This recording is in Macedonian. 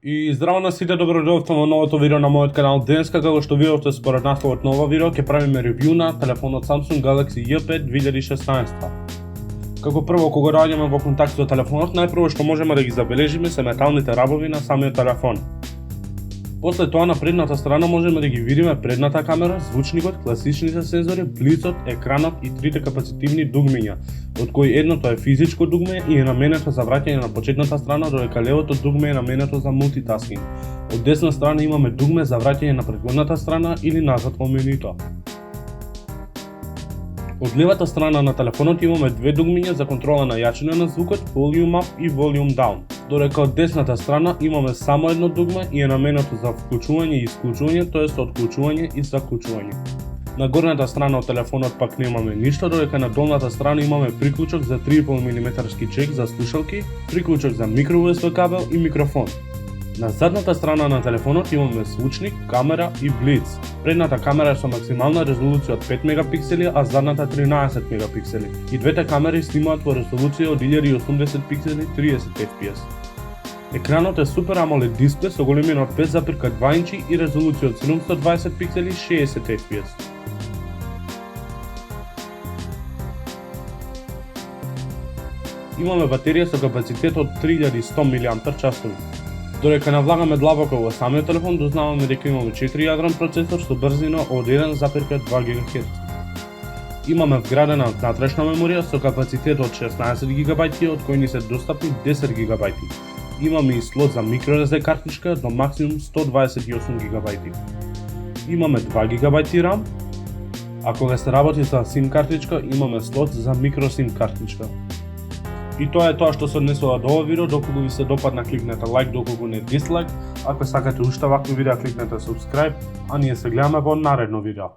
И здраво на сите, добродојавте во новото видео на мојот канал. Денеска, како што видовте според насловот на ова видео, ќе правиме ревју на телефонот Samsung Galaxy J5 2016. Како прво, кога доаѓаме во контакт со телефонот, најпрво што можеме да ги забележиме се металните рабови на самиот телефон. После тоа на предната страна можеме да ги видиме предната камера, звучникот, класичните сензори, блицот, екранот и трите капацитивни дугмиња, од кои едното е физичко дугме и е наменето за враќање на почетната страна, додека левото дугме е наменето за мултитаскинг. Од десна страна имаме дугме за враќање на предходната страна или назад во менуто. Од левата страна на телефонот имаме две дугмиња за контрола на јачина на звукот, Volume Up и Volume Down, додека од десната страна имаме само едно дугме и е наменето за вклучување и исклучување, тоест отклучување и заклучување. На горната страна од телефонот пак немаме ништо, додека на долната страна имаме приклучок за 3,5 мм чек за слушалки, приклучок за микро USB кабел и микрофон. На задната страна на телефонот имаме звучник, камера и блиц. Предната камера е со максимална резолуција од 5 мегапиксели, а задната 13 мегапиксели. И двете камери снимаат во резолуција од 1080 пиксели 30 fps. Екранот е Super AMOLED дисплей со големина од 5,2 инчи и резолуција од 720 пиксели 60 fps. Имаме батерија со капацитет од 3100 mAh. Додека навлагаме длабоко во самиот телефон, дознаваме дека имаме 4-јадрен процесор со брзина од 1,2 GHz. Имаме вградена внатрешна меморија со капацитет од 16 ГБ, од кои ни се достапни 10 ГБ. Имаме и слот за microSD картичка до максимум 128 ГБ. Имаме 2 ГБ RAM, а кога се работи со SIM картичка, имаме слот за microSIM картичка. И тоа е тоа што се однесува до ова видео. Доколку ви се допадна, кликнете лайк, доколку не дислайк. Ако сакате уште вакви видеа, кликнете subscribe, а ние се гледаме во наредно видео.